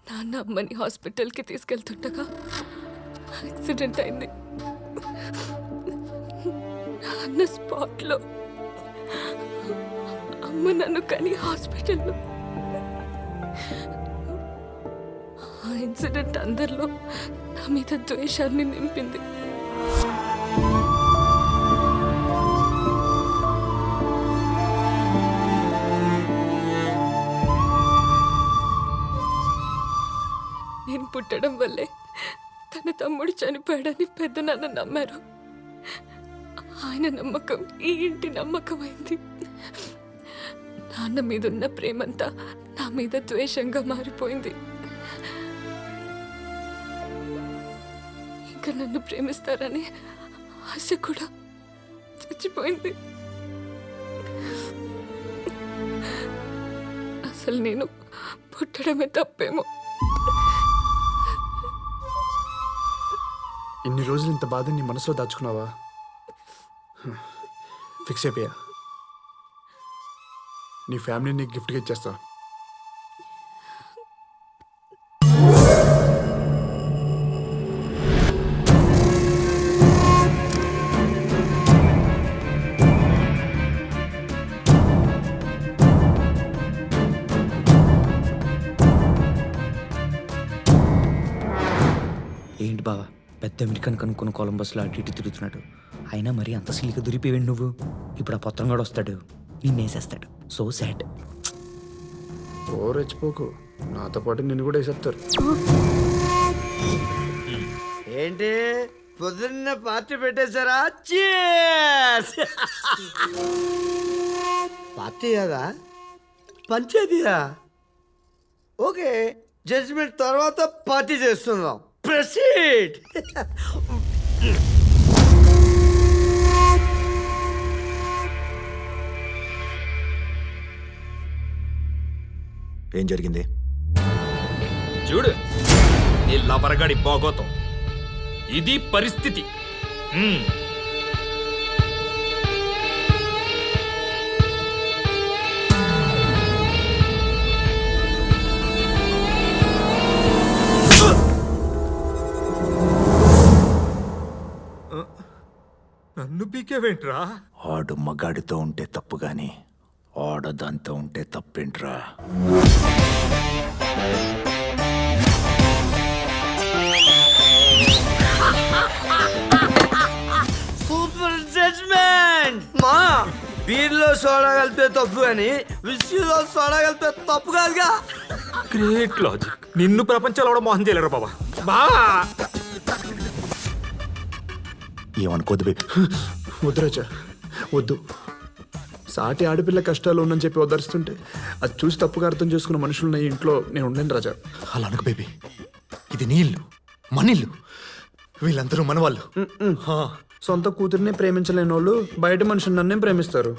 నాన్న అమ్మని హాస్పిటల్కి తీసుకెళ్తుండగా యాక్సిడెంట్ అయింది. నాన్న స్పాట్లో, అమ్మ నన్ను కని హాస్పిటల్లో. ఆ ఇన్సిడెంట్ అందరిలో నా మీద ద్వేషాన్ని నింపింది. నేను పుట్టడం వల్లే తన తమ్ముడు చనిపోయాడని పెద్దనాన్న నమ్మారు. ఆయన నమ్మకం ఈ ఇంటి నమ్మకమైంది. నాన్న మీదున్న ప్రేమంతా నా మీద ద్వేషంగా మారిపోయింది. ఇంకా నన్ను ప్రేమిస్తారని ఆశ కూడా చచ్చిపోయింది. అసలు నేను పుట్టడమే తప్పేమో. ఇన్ని రోజులు ఇంత బాధని నీ మనసులో దాచుకున్నావా? ఫిక్స్ అయిపోయా. నీ ఫ్యామిలీ నీకు గిఫ్ట్గా ఇచ్చేస్తా. ఏంటి బావా, పెద్ద అమెరికన్ కనుక్కున్న కొలంబస్లో అటు ఇటు తిరుగుతున్నాడు. అయినా మరి అంత సిల్లిగా దొరికిపోయాడు నువ్వు. ఇప్పుడు ఆ పొత్తంగాడు వస్తాడు, నిన్నేసేస్తాడు. So sad. ఓ రెచ్చిపోకు, నాతో పాటు నిన్ను కూడా వేసేస్తారు. ఏంటి పొద్దున్న పార్టీ పెట్టేశారా? Cheers! పార్టీ కదా, పంచేదియా? ఓకే, జడ్జిమెంట్ తర్వాత పార్టీ చేస్తున్నాం. ప్రొసీడ్. ఏం జరిగింది? చూడు, నీ లవరగాడి బాగోతాం. ఇది పరిస్థితి. నన్ను పీకేవేంట్రా? ఆడు మగాడితో ఉంటే తప్పు గాని ఆడదాంతో ఉంటే తప్పేంట్రా? Super judgement. మా బీర్లో సోడా కలిపే తప్పు కానీ విస్కీలో సోడా కలిపే తప్పు కాదుగా. Great logic. నిన్ను ప్రపంచంలో కూడా మోహన్ చేయలేరు బాబా. బా ఏమనుకోదు బేబీ. వద్దు రాజా, వద్దు. సాటి ఆడపిల్ల కష్టాలు ఉందని చెప్పి వదరుస్తుంటే అది చూసి తప్పుగా అర్థం చేసుకున్న మనుషులున్న ఈ ఇంట్లో నేను ఉండలేను రాజా. అలా అనకు బేబీ, ఇది నీ ఇల్లు, మన ఇల్లు. వీళ్ళందరూ మన వాళ్ళు. సొంత కూతుర్నే ప్రేమించలేని వాళ్ళు బయట మనుషులు నన్నేం ప్రేమిస్తారు?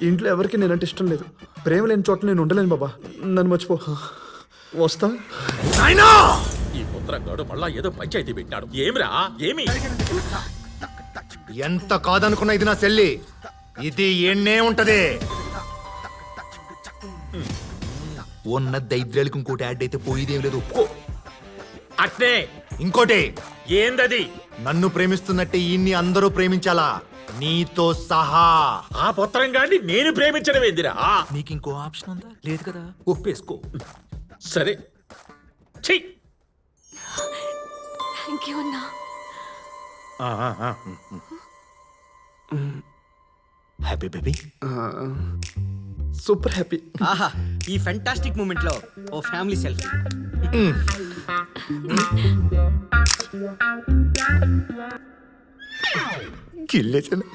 ఇంట్లో ఎవరికి నేనంటే ఇష్టం లేదు. ప్రేమ లేని చోట నేను ఉండలేను బాబా. నన్ను మర్చిపో. వస్తా. ఈ పుత్రగాడు మళ్ళా ఏదో పంచాయతీ పెట్టాడు. ఏమిరా? ఏమి? ఎంత కాదనుకున్నా ఇది నా చెల్లి. ఇది ఎన్నే ఉంటది. ఉన్న దైద్యాలకు ఇంకోటి యాడ్ అయితే పోయిదేం లేదు. ఒప్పుకో. అట్నే ఇంకోటి, ఏందది? నన్ను ప్రేమిస్తున్నట్టే ఈయన్ని అందరూ ప్రేమించాలా, నీతో సహా. ఆ పుత్రంగాడిని నేను ప్రేమించడం ఏందిరా? నీకు ఇంకో ఆప్షన్ ఉందా? లేదు కదా. ఒప్పేసుకో. సరే. ఛీ! థ్యాంక్ యూ అన్నా. Happy baby. Super happy. ఆహా, ఈ ఫెంటాస్టిక్ మూమెంట్ లో ఓ ఫ్యామిలీ సెల్ఫీ. గిల్లేసాను.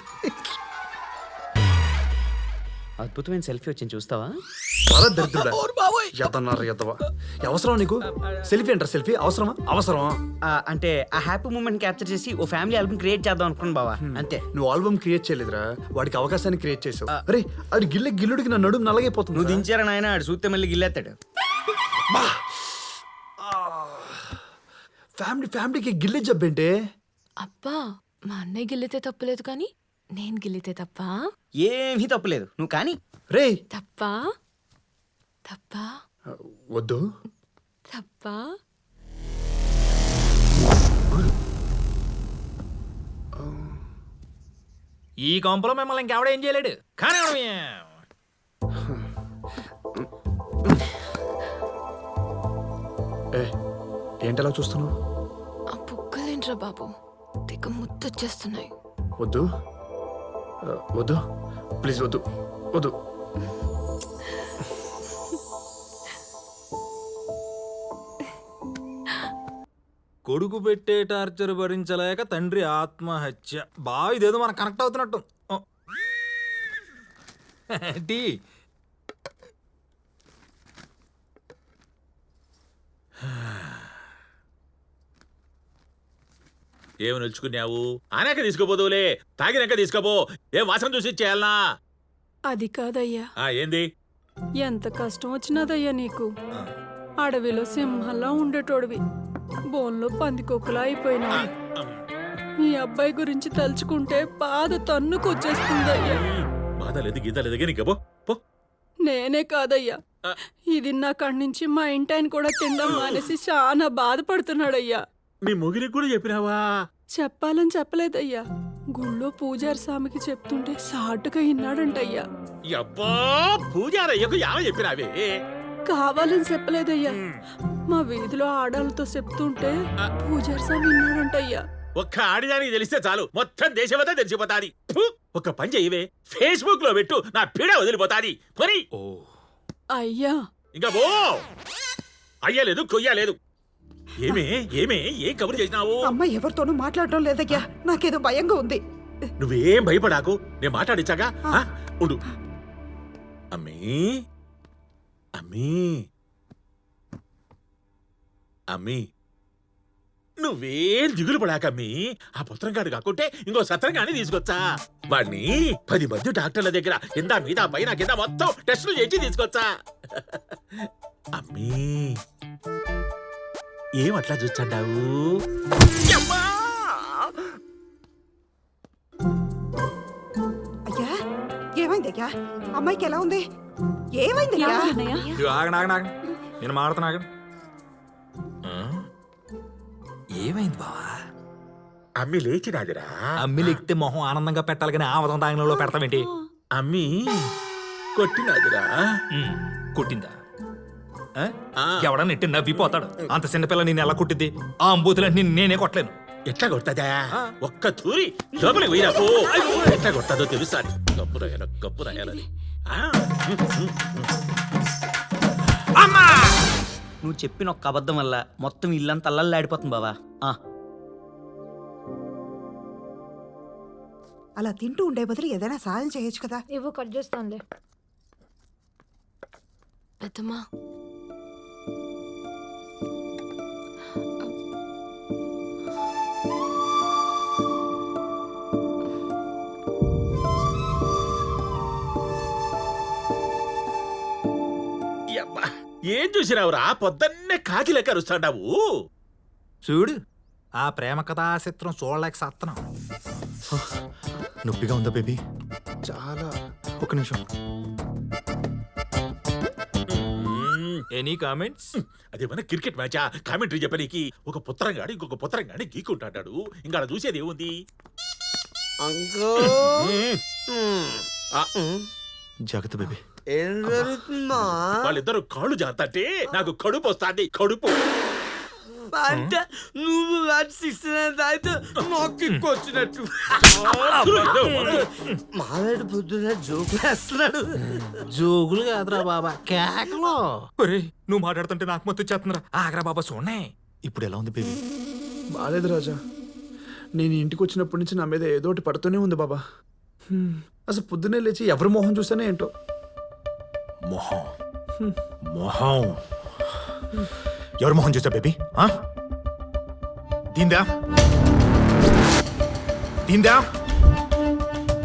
అద్భుతమైన సెల్ఫీ వచ్చింది, చూస్తావా? అవసరం నీకు సెల్ఫీ అంటారా? సెల్ఫీ అవసరమా? అవసరమా? అంటే ఆ హ్యాపీ మూమెంట్ క్యాప్చర్ చేసి ఓ ఫ్యామిలీ ఆల్బమ్ క్రియేట్ చేద్దాం అనుకున్నాను బావా, అంతే. నువ్వు ఆల్బమ్ క్రియేట్ చేయలేదురా, వాడికి అవకాశాన్ని క్రియేట్ చేసావు. అరే అది గిల్లుడికి నా నడుము నల్లగైపోతుంది. నువ్వు దించారా నాయన, ఆడు చూస్తే మళ్ళీ గిల్లేస్తాడు. ఫ్యామిలీకి గిల్లే జబ్బేంటే? అబ్బా, మా అన్నయ్య గిల్లితే తప్పులేదు కానీ నేను గిల్లితే తప్ప? ఏమీ తప్పులేదు, నువ్వు కానీ. రే తప్పా? వద్దు. తప్పా? ఈ కొంపలో మిమ్మల్ని ఇంకెవడేం చేయలేడు కానీ ఏ ఏంటలా చూస్తున్నావు? ఆ బుగ్గలేంట్రా బాబు, తెగ ముద్దొచ్చేస్తున్నాయి. వద్దు వద్దు ప్లీజ్ వద్దు వద్దు. కొడుకు పెట్టే టార్చర్ భరించలేక తండ్రి ఆత్మహత్య. బాగా ఇదేదో మనకు కనెక్ట్ అవుతున్నట్టు. ఓ. టీ ఏమి నిల్చుకున్నావు? ఆనాక తీసుకోపోదులే, తాగినాక తీసుకోపో. ఏం వాసన చూసి ఇచ్చేయాలనా? అది కాదయ్యా, ఏంది? ఎంత కష్టం వచ్చినదయ్యా నీకు. అడవిలో సింహంలా ఉండేటోడివి, బోన్లో పందికొక్కులా అయిపోయినావు. మీ అబ్బాయి గురించి తలుచుకుంటే బాధ తన్నుకొచ్చేస్తుందయ్యా. బాధ లేదు గీత లేదు నీకు పో. నేనే కాదయ్యా, ఇది నా కాడి నుంచి మా ఇంటాయన కూడా తినడం మానేసి చాలా బాధపడుతున్నాడయ్యా. నీ మొగిరికి కూడా చెప్పినావా? చెప్పాలని చెప్పలేదయ్యా, గుళ్ళో పూజారి స్వామికి చెప్తుంటే సాటుగా విన్నాడంటయ్యా. అబ్బా, పూజారయ్యకు యావ చెప్పినావే? కావాలని చెప్పలేదయ్యా, మా వీధిలో ఆడాలతో చెప్తుంటే పూజారి స్వామి విన్నాడంటయ్యా. ఒక్క ఆడిదానికి తెలిస్తే చాలు, మొత్తం దేశమంతా తెలిసిపోతాది. ఫు, ఒక్క పని చెయ్యవే, ఫేస్బుక్ లో పెట్టు, నా పీడ వదిలిపోతాది. పని అయ్యా ఇంకా పో. అయ్యలేదు కొయ్యలేదు. ఏమే ఏమే ఏం కబురు చేసినావు? అమ్మ ఎవరితోనూ మాట్లాడటం లేదయ్యా, నాకేదో భయంగా ఉంది. నువ్వేం భయపడాకు, నేను మాట్లాడించాగా. ఉండు. అమ్మీ అమ్మీ అమ్మీ, నువ్వేం దిగులు పడాకమ్మీ. ఆ పుత్రం కాడు కాకుంటే ఇంకో సత్రంగాని తీసుకొచ్చా. వాడిని 10 మంది డాక్టర్ల దగ్గర కింద మీద పైన కింద మొత్తం టెస్టులు చేసి తీసుకొచ్చా. అమ్మీ, ఏం అట్లా చూస్తాడావు? అయ్యా ఏమైందయ్యా, అమ్మాయికి ఎలా ఉంది? ఏమైందయ్యా? ఆగనాగనాగ నేను మాడుతున్నాగ. ఏమైంది బావా? అమ్మి లేచినాదిరా. అమ్మి లెక్కితే మొహం ఆనందంగా పెట్టాలి కానీ ఆవదం తాగినలో పెడతావేంటి? అమ్మి కొట్టినాదిరా. కొట్టిందా? ఎవడన్నా నెట్టి నవ్విపోతాడు. అంత చిన్నపిల్ల నేను ఎలా కొట్టిద్ది? ఆ అంబూతులంటే నేనే కొట్టలేను. ఎట్లా కొడతాదా? ఒక్క తూరి లోపలికి పోయినాపు. ఎట్లా కొడతాదో తెలుసా? గప్పు రాయాల గప్పు రాయాలని. నువ్వు చెప్పిన ఒక్క అబద్ధం వల్ల మొత్తం ఇల్లంతా అల్లల్లాడిపోతుంది బావా. అలా తింటూ ఉండే బదులు ఏదైనా సాయం చేయొచ్చు కదా. ఇవ్వు, కట్ చేస్తానులే. పెద్దమ్మా, ఏం చూసినావురా? పొద్దున్నే కాకి లెక్క అరుస్తాడావు. చూడు, ఆ ప్రేమ కథా చిత్రం చూడలేక సత్తనం. నొప్పిగా ఉందా బేబీ? చాలా. ఒక నిమిషం. Any comments? అదేమన్నా క్రికెట్ మ్యాచా? కామెంటరీ చెప్పనీకి ఒక పుత్రంగాడు ఇంకొక పుత్రంగాని గీకుంటాడు. ఇంకా చూసేది ఏముంది? జాగ్రత్త బేబీ. ఏం జరుగుతుందా? వాళ్ళిద్దరు కాళ్ళు జారుతాంటే నాకు కడుపు వస్తాంది. కడుపు అంటే నువ్వు 69 అయితే నాకు ఎక్కువ వచ్చినట్టు. మావేడు పొద్దున జోకులు వేస్తున్నాడు. జోగులు కాదురా బాబా, కేకలో. నువ్వు మాట్లాడుతుంటే నాకు మొత్తం చేస్తుందిరా. ఆగరా బాబా చూడే. ఇప్పుడు ఎలా ఉంది బేబీ? బాలేదు రాజా, నేను ఇంటికి వచ్చినప్పటి నుంచి నా మీద ఏదో ఒకటి పడుతూనే ఉంది బాబా. అసలు పొద్దున్నే లేచి ఎవరి మొహం చూసానే ఏంటో. మొహం మొహం ఎవరు మొహం చూసా బేబీ? దీందా దీందా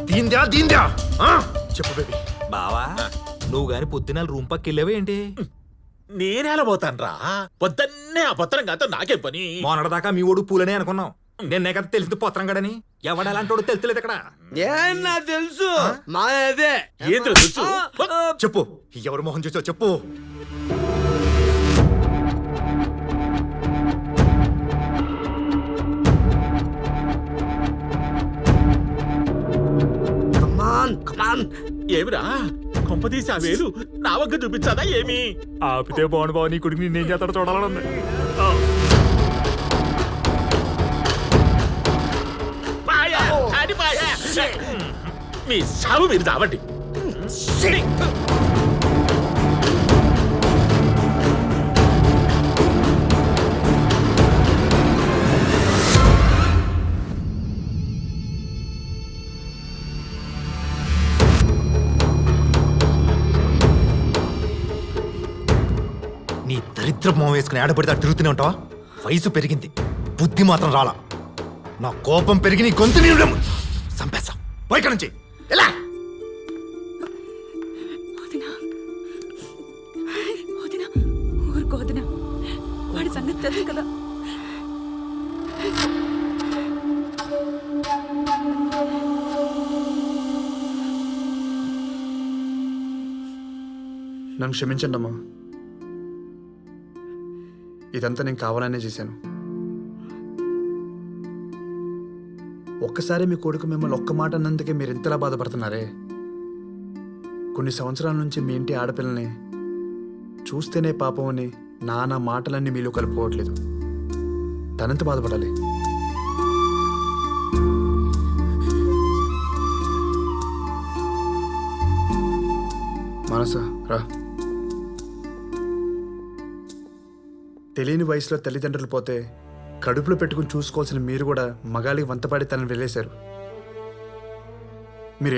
దీందా దీందా చెప్పు బేబీ. బావా, నువ్వు గాని పొద్దున రూమ్ పక్క వెళ్ళావే ఏంటి? నేనేలా పోతాన్రా? పొద్దున్నే ఆ పుత్రంగాతో నాకేం పని? మొన్నటిదాకా మీ ఓడు పూలనే అనుకున్నావు. నేను కదా తెలిసింది పొత్రం గడని. ఎవడెలాంటి తెలుస్తలేదు ఇక్కడ. ఏనా తెలుసు మాదే. ఏంద్ర తెలుసు? చెప్పు ఎవరు మొహం చూసావు చెప్పు. ఏమిరా కొంపదీసి ఆ వేలు నా వగ్గ చూపించదా ఏమి? ఆపితే బాగుండు బావ, నీ కొడుకు నిన్నేం చేస్తాడో చూడాలని ఉంది. పాయా, అది పాయా. మీ సాగు మీరు చావండి. నీ దరిద్ర మొహం వేసుకుని ఆడపడితే అటు తిరుగుతూనే ఉంటావా? వయసు పెరిగింది, బుద్ధి మాత్రం రాలా. నా కోపం పెరిగి నీ గొంతు చంపేస్తా. పోయి నుంచి ఎలా? వదినా వదినా ఊరుకో వదినా, వాడి సంగతి తెలుసు కదా. నన్ను క్షమించండి అమ్మా. ఇదంతా నేను కావాలనే చేశాను. ఒక్కసారి మీ కొడుకు మిమ్మల్ని ఒక్క మాట అన్నందుకే మీరు ఇంతలా బాధపడుతున్నారే. కొన్ని సంవత్సరాల నుంచి మీ ఇంటి ఆడపిల్లని చూస్తేనే పాపం అని నానా మాటలన్నీ మీలో కలుపుకోవట్లేదు. తనంత బాధపడాలి. మనసా రా. తెలియని వయసులో తల్లిదండ్రులు పోతే కడుపులో పెట్టుకుని చూసుకోవాల్సిన మీరు కూడా మగాలికి వంతపాడి తనని వెళ్ళేశారు. మీరు